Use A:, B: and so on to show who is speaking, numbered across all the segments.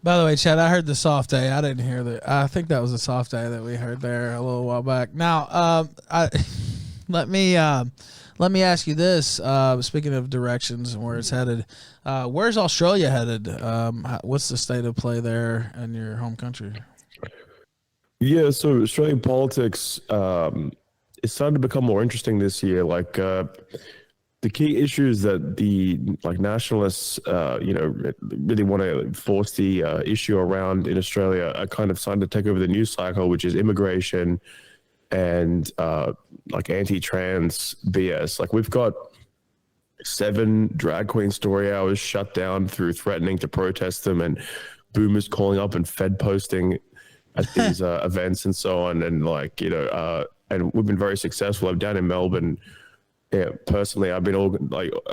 A: By the way, Chad, I heard the soft A. I didn't hear that. I think that was a soft A that we heard there a little while back. Now, let me ask you this. Speaking of directions and where it's headed, where's Australia headed? What's the state of play there in your home country?
B: Yeah, so Australian politics is starting to become more interesting this year. The key issues that the nationalists, really want to force the issue around in Australia are kind of starting to take over the news cycle, which is immigration and anti-trans BS. Like we've got 7 drag queen story hours shut down through threatening to protest them, and boomers calling up and Fed posting at these events and so on. And and we've been very successful. I'm down in Melbourne. Yeah, personally, I've been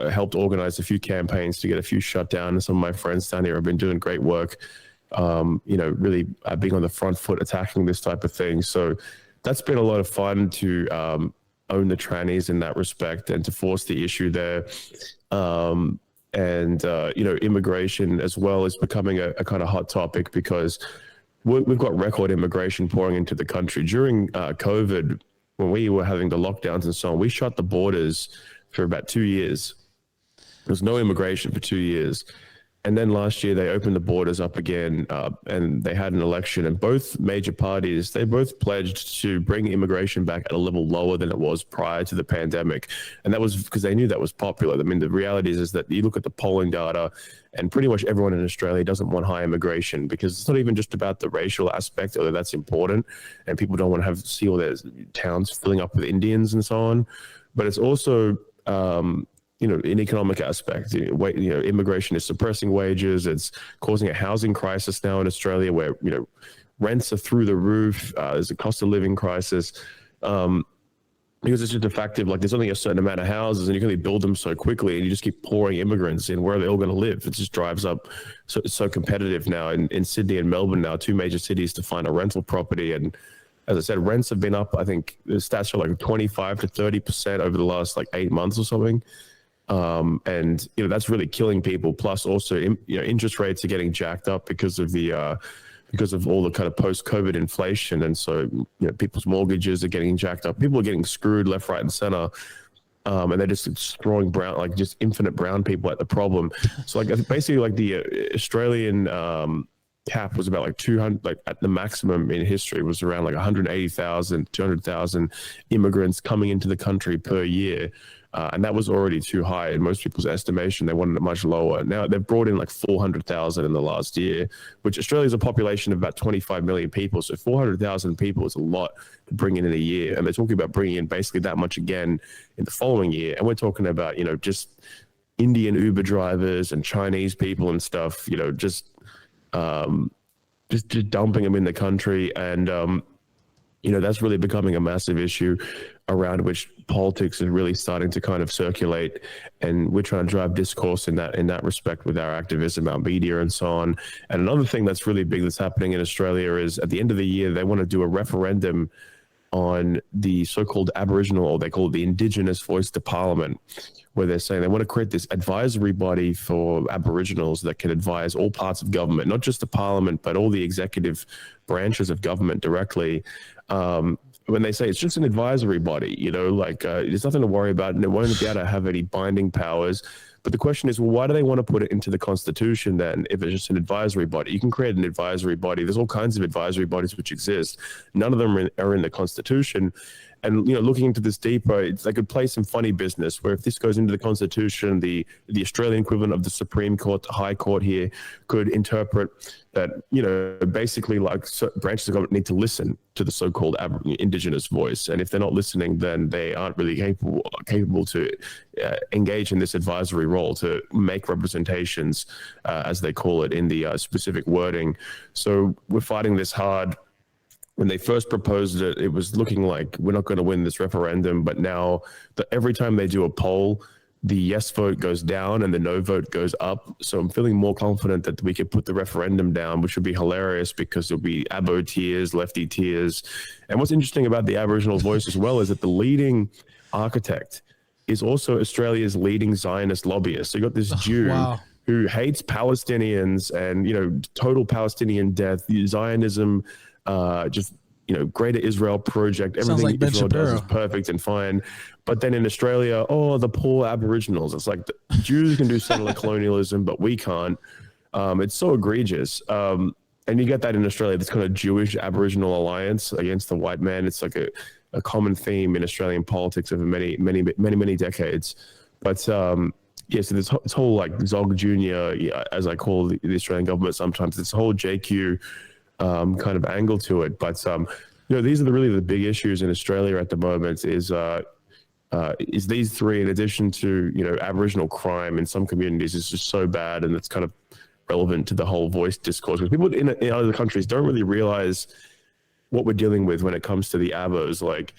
B: helped organize a few campaigns to get a few shut down. And some of my friends down here have been doing great work, really being on the front foot, attacking this type of thing. So that's been a lot of fun to own the trannies in that respect and to force the issue there. Immigration as well is becoming a kind of hot topic because we've got record immigration pouring into the country. During COVID, when we were having the lockdowns and so on, we shut the borders for about 2 years. There was no immigration for 2 years. And then last year they opened the borders up again, and they had an election, and both major parties, they both pledged to bring immigration back at a level lower than it was prior to the pandemic. And that was because they knew that was popular. I mean, the reality is that you look at the polling data and pretty much everyone in Australia doesn't want high immigration, because it's not even just about the racial aspect, although that's important. And people don't want to see all their towns filling up with Indians and so on. But it's also, an economic aspect. Immigration is suppressing wages. It's causing a housing crisis now in Australia where, rents are through the roof. There's a cost of living crisis. Because it's just a fact of there's only a certain amount of houses and you can only build them so quickly, and you just keep pouring immigrants in. Where are they all going to live? It just drives up. So it's so competitive now in Sydney and Melbourne now, 2 major cities, to find a rental property. And as I said, rents have been up. I think the stats are 25 to 30% over the last 8 months or something. That's really killing people. Plus also, interest rates are getting jacked up because of all the kind of post-COVID inflation. And so, people's mortgages are getting jacked up. People are getting screwed left, right, and center. And they're just throwing just infinite brown people at the problem. So basically the Australian, cap was about 200, at the maximum in history was around 180,000, 200,000 immigrants coming into the country per year. And that was already too high in most people's estimation. They wanted it much lower. Now they've brought in 400,000 in the last year, which Australia's a population of about 25 million people. So 400,000 people is a lot to bring in a year. And they're talking about bringing in basically that much again in the following year. And we're talking about, just Indian Uber drivers and Chinese people and stuff, just dumping them in the country. And, that's really becoming a massive issue around which politics is really starting to kind of circulate. And we're trying to drive discourse in that respect with our activism, our media and so on. And another thing that's really big that's happening in Australia is at the end of the year, they want to do a referendum on the so-called Aboriginal, or they call it the Indigenous voice to Parliament, where they're saying they want to create this advisory body for Aboriginals that can advise all parts of government, not just the Parliament, but all the executive branches of government directly. When they say it's just an advisory body, there's nothing to worry about, and it won't be able to have any binding powers. But the question is, well, why do they want to put it into the Constitution then if it's just an advisory body? You can create an advisory body. There's all kinds of advisory bodies which exist. None of them are in the Constitution. And, looking into this deeper, they could play some funny business where if this goes into the Constitution, the Australian equivalent of the Supreme Court, the High Court here, could interpret that, basically certain branches of government need to listen to the so-called Indigenous voice. And if they're not listening, then they aren't really capable to engage in this advisory role, to make representations, as they call it, in the specific wording. So we're fighting this hard. When they first proposed it, it was looking like we're not going to win this referendum. But now, every time they do a poll, the yes vote goes down and the no vote goes up. So I'm feeling more confident that we could put the referendum down, which would be hilarious because there'll be Abo tears, lefty tears. And what's interesting about the Aboriginal voice as well is that the leading architect is also Australia's leading Zionist lobbyist. So you got this Jew who hates Palestinians and, total Palestinian death, Zionism, just, Greater Israel Project, everything
A: like Ben
B: Israel does
A: Shapiro.
B: is perfect and fine. But then in Australia, the poor Aboriginals. It's like the Jews can do settler colonialism, but we can't. It's so egregious. And you get that in Australia, this kind of Jewish Aboriginal alliance against the white man. It's like a common theme in Australian politics over many decades. But so this whole like Zog Jr., as I call the Australian government sometimes, this whole JQ kind of angle to it. But these are really the big issues in Australia at the moment. Is these three, in addition to Aboriginal crime in some communities, is just so bad, and it's kind of relevant to the whole voice discourse, because people in other countries don't really realize what we're dealing with when it comes to the Abos. Like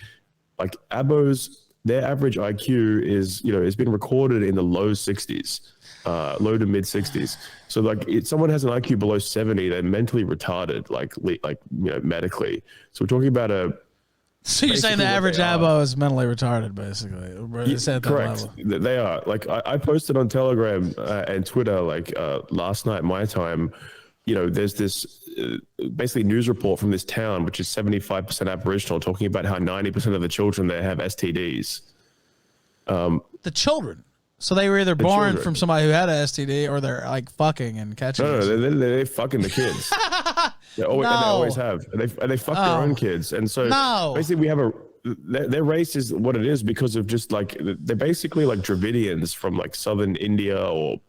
B: Abos, their average IQ is it's been recorded in the low 60s. Low to mid 60s. So like if someone has an IQ below 70, they're mentally retarded, like medically. So we're talking about
A: So you're saying the average Abo is mentally retarded, basically? It's at that
B: correct.
A: level.
B: They are. Like I posted on Telegram and Twitter last night my time. There's this basically news report from this town, which is 75% Aboriginal, talking about how 90% of the children there have STDs.
A: The children. So they were either born
B: children.
A: from somebody who had an STD, or they're like fucking and catching.
B: No, they're fucking the kids. They always have. They fuck their own kids, and so basically we have their race is what it is because of just like they're basically like Dravidians from like southern India or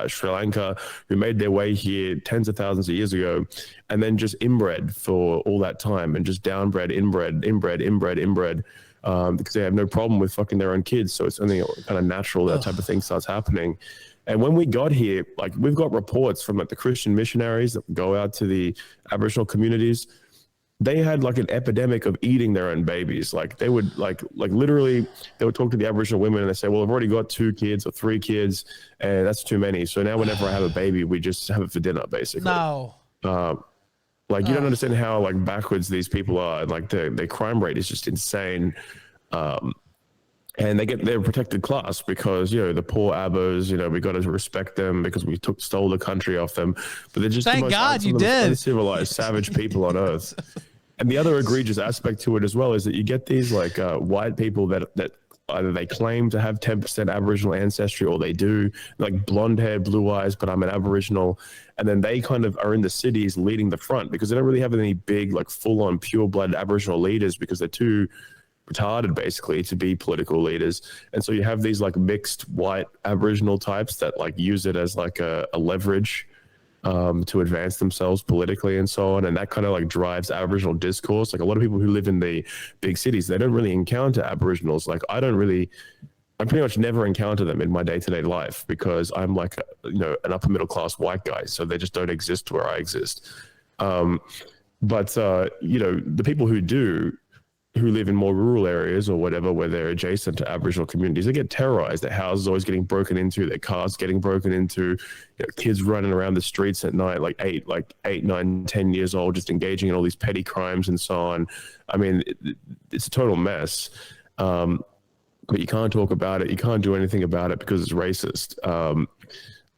B: Sri Lanka, who made their way here tens of thousands of years ago, and then just inbred for all that time, and just downbred, inbred. Because they have no problem with fucking their own kids. So it's only kind of natural that type of thing starts happening. And when we got here, like we've got reports from like the Christian missionaries that go out to the Aboriginal communities. They had like an epidemic of eating their own babies. Like they would like literally they would talk to the Aboriginal women and they say, well, I've already got 2 kids or 3 kids and that's too many. So now whenever I have a baby, we just have it for dinner basically.
A: No.
B: Like you don't understand how like backwards these people are, and like their crime rate is just insane. And they're a protected class because the poor Abos, we got to respect them because we stole the country off them. But they're just
A: Thank God you did.
B: Uncivilized, savage people on earth. And the other egregious aspect to it as well is that you get these like white people that either they claim to have 10% Aboriginal ancestry or they do, like blonde hair, blue eyes, but I'm an Aboriginal. And then they kind of are in the cities leading the front because they don't really have any big, like full on pure blood Aboriginal leaders because they're too retarded basically to be political leaders. And so you have these like mixed white Aboriginal types that like use it as like a leverage to advance themselves politically and so on. And that kind of like drives Aboriginal discourse. Like a lot of people who live in the big cities, they don't really encounter Aboriginals. Like I pretty much never encounter them in my day-to-day life because I'm like, an upper middle class white guy. So they just don't exist where I exist. But the people who do, who live in more rural areas or whatever, where they're adjacent to Aboriginal communities, they get terrorized. Their houses always getting broken into, their cars getting broken into, kids running around the streets at night, like 8, 9, 10 years old, just engaging in all these petty crimes and so on. I mean, it's a total mess. But you can't talk about it. You can't do anything about it because it's racist.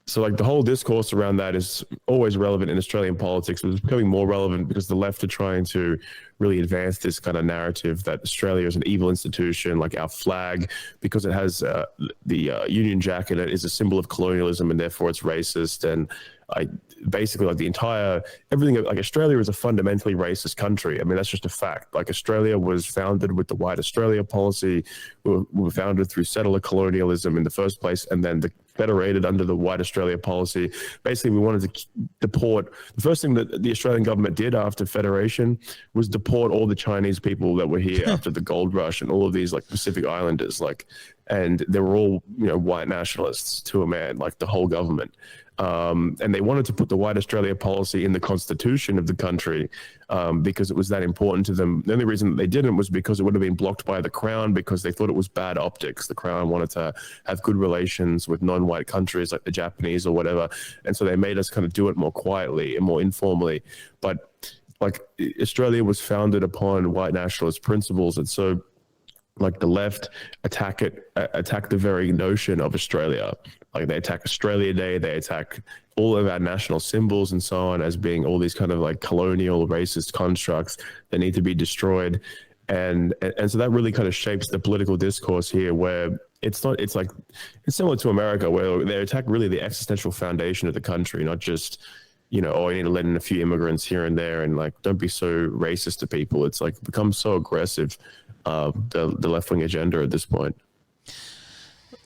B: So like the whole discourse around that is always relevant in Australian politics, but it's becoming more relevant because the left are trying to really advance this kind of narrative that Australia is an evil institution, like our flag, because it has the Union Jack in it, is a symbol of colonialism and therefore it's racist. And basically like everything, like Australia is a fundamentally racist country. I mean, that's just a fact. Like Australia was founded with the White Australia policy. We were founded through settler colonialism in the first place, and then federated under the White Australia policy. Basically, we wanted to deport. The first thing that the Australian government did after federation was deport all the Chinese people that were here after the gold rush and all of these like Pacific Islanders, and they were all white nationalists to a man, like the whole government. And they wanted to put the White Australia policy in the constitution of the country because it was that important to them. The only reason that they didn't was because it would have been blocked by the Crown because they thought it was bad optics. The Crown wanted to have good relations with non-white countries like the Japanese or whatever. And so they made us kind of do it more quietly and more informally. But like Australia was founded upon white nationalist principles. And so like the left attack the very notion of Australia. Like they attack Australia Day, they attack all of our national symbols and so on as being all these kind of like colonial racist constructs that need to be destroyed. And so that really kind of shapes the political discourse here, where it's similar to America, where they attack really the existential foundation of the country, not just, you know, oh, you need to let in a few immigrants here and there, and like, don't be so racist to people. It's like become so aggressive, the left-wing agenda at this point.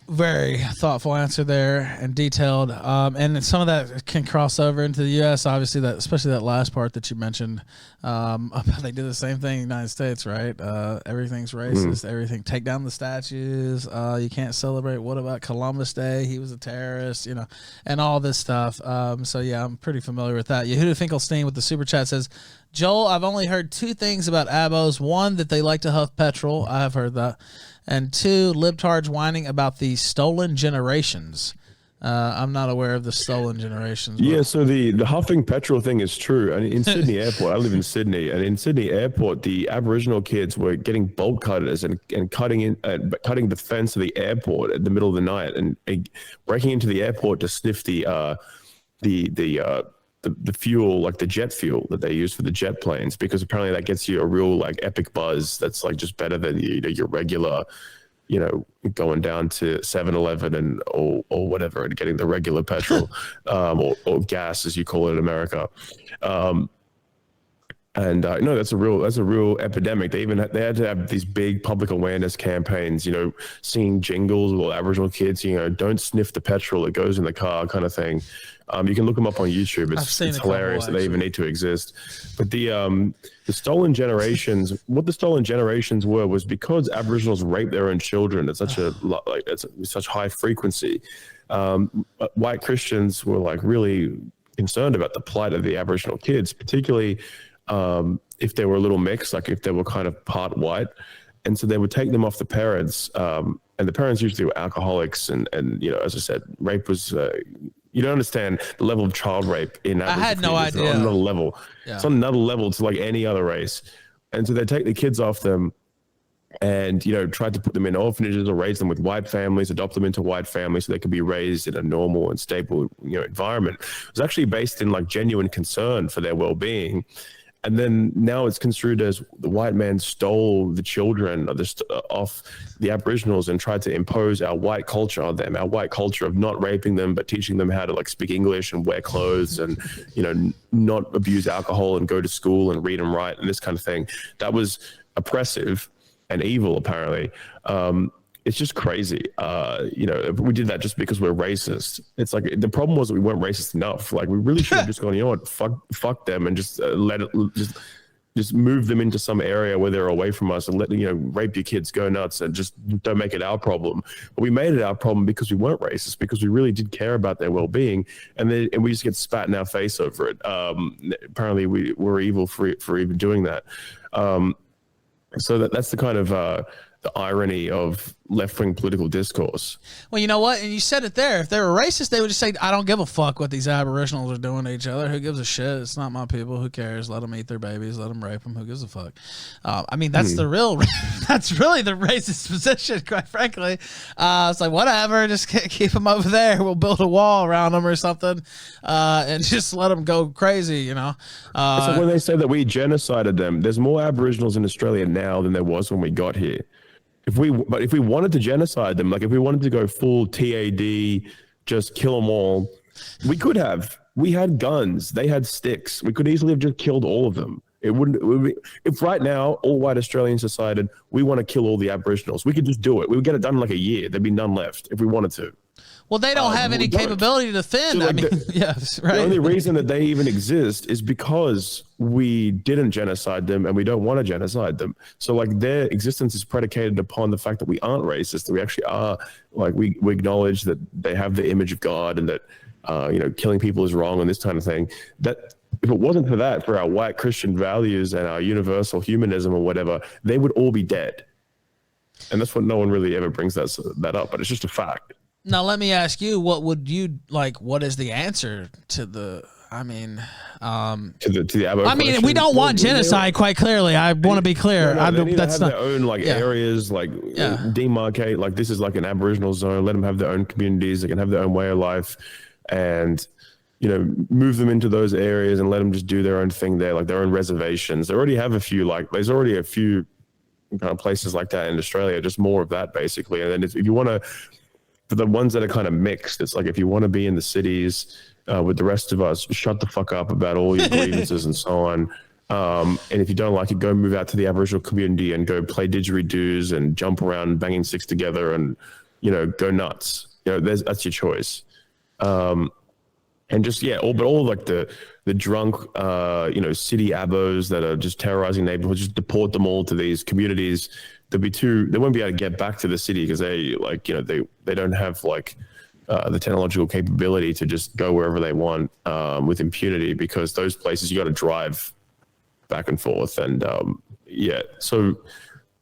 A: Very thoughtful answer there and detailed. And some of that can cross over into the U.S. Obviously, that especially that last part that you mentioned. They do the same thing in the United States, right? Everything's racist. Everything. Take down the statues. You can't celebrate. What about Columbus Day? He was a terrorist, you know, and all this stuff. So yeah, I'm pretty familiar with that. Yehuda Finkelstein with the super chat says, Joel, I've only heard two things about abos. One, that they like to huff petrol. I have heard that. And two, libtards whining about the stolen generations. I'm not aware of the stolen generations.
B: Yeah, so the huffing petrol thing is true. And in Sydney Airport, I live in Sydney, and in Sydney Airport, the Aboriginal kids were getting bolt cutters and cutting the fence of the airport at the middle of the night and breaking into the airport to sniff the fuel, like the jet fuel that they use for the jet planes, because apparently that gets you a real like epic buzz that's like just better than your regular, you know, going down to 7-Eleven and or whatever and getting the regular petrol or gas, as you call it in America. No, that's a real epidemic. They had to have these big public awareness campaigns, you know, singing jingles with all Aboriginal kids, you know, don't sniff the petrol that goes in the car, kind of thing. You can look them up on YouTube. It's hilarious that they even need to exist. But the stolen generations, what the stolen generations were, was because Aboriginals rape their own children at such such high frequency. White Christians were like really concerned about the plight of the Aboriginal kids, particularly if they were a little mixed, like if they were kind of part white. And so they would take them off the parents, and the parents usually were alcoholics. And you know, as I said, rape was, you don't understand the level of child rape in Aboriginal.
A: I had no idea.
B: It's on another level. Yeah. It's on another level to like any other race. And so they take the kids off them and, you know, try to put them in orphanages or raise them with white families, adopt them into white families so they could be raised in a normal and stable, you know, environment. It was actually based in like genuine concern for their well-being. And then now it's construed as the white man stole the children off the Aboriginals and tried to impose our white culture on them, our white culture of not raping them, but teaching them how to like speak English and wear clothes and, you know, not abuse alcohol and go to school and read and write and this kind of thing. That was oppressive and evil, apparently. It's just crazy. You know, we did that just because we're racist. It's like the problem was that we weren't racist enough. Like we really should have just gone, you know what, fuck them, and just just move them into some area where they're away from us and let, you know, rape your kids, go nuts, and just don't make it our problem. But we made it our problem because we weren't racist, because we really did care about their well-being, and we just get spat in our face over it. Apparently we're evil for even doing that. So that's the kind of the irony of left-wing political discourse.
A: Well, you know what? And you said it there. If they were racist, they would just say, I don't give a fuck what these Aboriginals are doing to each other. Who gives a shit? It's not my people. Who cares? Let them eat their babies. Let them rape them. Who gives a fuck? I mean, that's the real, that's really the racist position, quite frankly. It's like, whatever, just keep them over there. We'll build a wall around them or something, and just let them go crazy, you know?
B: So when they say that we genocided them, there's more Aboriginals in Australia now than there was when we got here. If we wanted to genocide them, like if we wanted to go full TAD, just kill them all, we could have. We had guns. They had sticks. We could easily have just killed all of them. It would be, if right now all white Australians decided we want to kill all the Aboriginals, we could just do it. We would get it done in like a year. There'd be none left if we wanted to.
A: Well, they don't have any capability to defend.
B: So, like,
A: I mean, yes, right.
B: The only reason that they even exist is because we didn't genocide them and we don't want to genocide them. So like their existence is predicated upon the fact that we aren't racist, that we actually are, like we acknowledge that they have the image of God and that, you know, killing people is wrong and this kind of thing. That if it wasn't for that, for our white Christian values and our universal humanism or whatever, they would all be dead. And that's what no one really ever brings that up, but it's just a fact.
A: Now, let me ask you, what would you like? What is the answer to the I mean,
B: to the Abo
A: I mean, we
B: question.
A: don't want genocide. Quite clearly, I want to be clear.
B: They need to
A: That's
B: have
A: not
B: their own like
A: yeah.
B: areas, like
A: Yeah.
B: demarcate. Like this is like an Aboriginal zone. Let them have their own communities. They can have their own way of life, and move them into those areas and let them just do their own thing there, like their own reservations. They already have a few. Like there's already a few kind of places like that in Australia. Just more of that, basically. And then if you want to, for the ones that are kind of mixed, it's like if you want to be in the cities with the rest of us, shut the fuck up about all your grievances and so on. And if you don't like it, go move out to the Aboriginal community and go play didgeridoos and jump around banging sticks together and, go nuts. That's your choice. And just, all like the drunk, city abos that are just terrorizing neighborhoods, just deport them all to these communities. They won't be able to get back to the city because they don't have like, the technological capability to just go wherever they want with impunity, because those places you got to drive back and forth. And so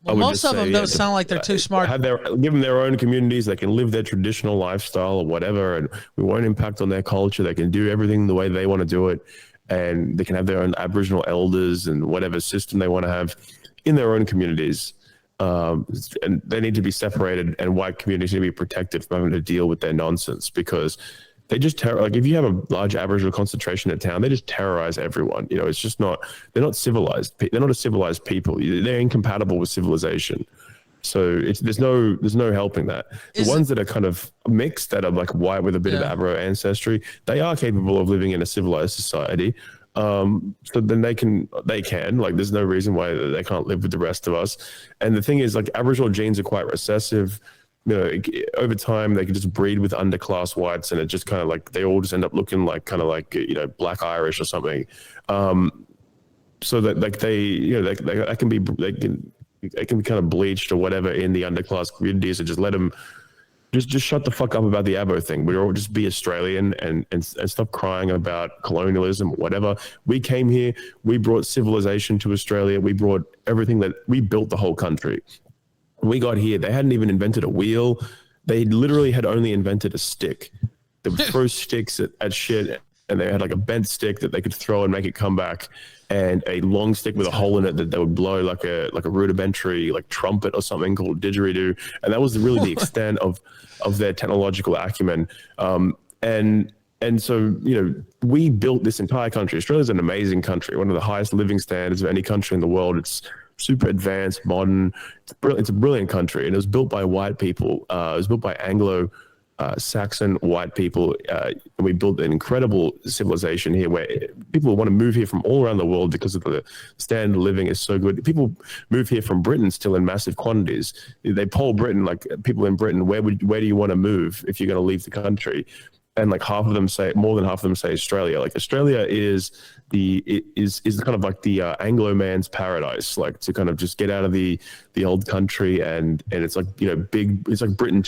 A: well, most of them don't sound like they're too smart.
B: Give them their own communities. They can live their traditional lifestyle or whatever, and we won't impact on their culture. They can do everything the way they want to do it, and they can have their own Aboriginal elders and whatever system they want to have in their own communities. And they need to be separated, and white communities need to be protected from having to deal with their nonsense, because they just like if you have a large Aboriginal concentration in town, they just terrorize everyone. It's just they're not civilized. They're not a civilized people. They're incompatible with civilization. So there's no helping that. The ones that are kind of mixed, that are like white with a bit of Abro ancestry, they are capable of living in a civilized society. So then they can like, there's no reason why they can't live with the rest of us. And the thing is, like, Aboriginal genes are quite recessive. Over time they can just breed with underclass whites, and it just kind of like they all just end up looking like kind of like Black Irish or something. So that like they can be kind of bleached or whatever in the underclass communities, and just let them. Just shut the fuck up about the Abo thing. We all just be Australian and stop crying about colonialism or whatever. We came here. We brought civilization to Australia. We brought everything we built the whole country. When we got here, they hadn't even invented a wheel. They literally had only invented a stick. They would throw sticks at shit, and they had like a bent stick that they could throw and make it come back, and a long stick with a hole in it that they would blow like a rudimentary like trumpet or something called didgeridoo. And that was really the extent of their technological acumen. And so, we built this entire country. Australia's an amazing country, one of the highest living standards of any country in the world. It's super advanced, modern. It's a brilliant country, and it was built by white people. It was built by Anglo Saxon white people. And we built an incredible civilization here where people want to move here from all around the world because of the standard of living is so good. People move here from Britain still in massive quantities. They poll Britain, like people in Britain, where do you want to move if you're going to leave the country? And like more than half of them say Australia. Like Australia is kind of like the Anglo man's paradise, like to kind of just get out of the old country, and it's like it's like Britain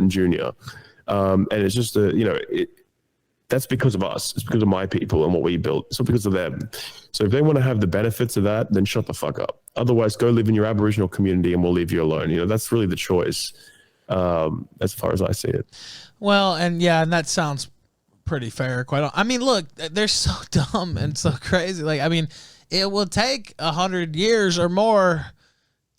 B: Junior. And it's just that's because of us. It's because of my people and what we built. It's not because of them. So if they want to have the benefits of that, then shut the fuck up. Otherwise, go live in your Aboriginal community and we'll leave you alone. That's really the choice, as far as I see it.
A: Well, and that sounds pretty fair. I mean, look, they're so dumb and so crazy. Like, I mean, it will take 100 years or more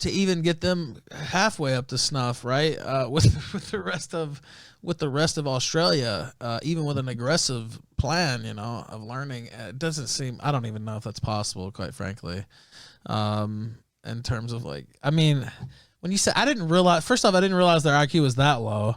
A: to even get them halfway up to snuff, right? With the rest of Australia, even with an aggressive plan, of learning, it doesn't seem. I don't even know if that's possible, quite frankly. In terms of like, I mean, when you said, I didn't realize. First off, I didn't realize their IQ was that low.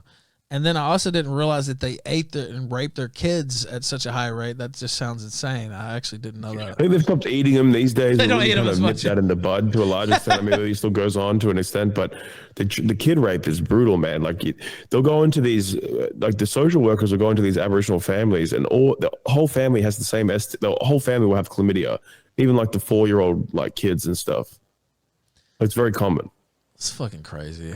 A: And then I also didn't realize that they ate and raped their kids at such a high rate. That just sounds insane. I actually didn't know that.
B: I think they've stopped eating them these days.
A: They don't eat them as much.
B: Nip that in the bud to a large extent. I mean, it still goes on to an extent, but the kid rape is brutal, man. Like they'll go into these, like the social workers will go into these Aboriginal families, and the whole family has the same. The whole family will have chlamydia, even like the 4-year-old like kids and stuff. It's very common.
A: It's fucking crazy.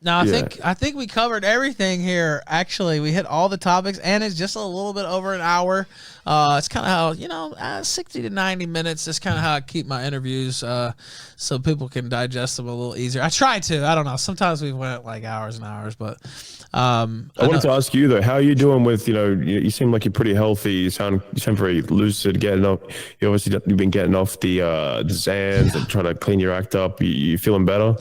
A: No, I
B: Yeah.
A: think we covered everything here. Actually, we hit all the topics, and it's just a little bit over an hour. It's kind of how 60 to 90 minutes. That's kind of how I keep my interviews, so people can digest them a little easier. I try to. I don't know. Sometimes we went like hours and hours, but
B: I wanted to ask you though, how are you doing with, you seem like you're pretty healthy. You sound very lucid, getting up. You've been getting off the Zans and trying to clean your act up. You feeling better?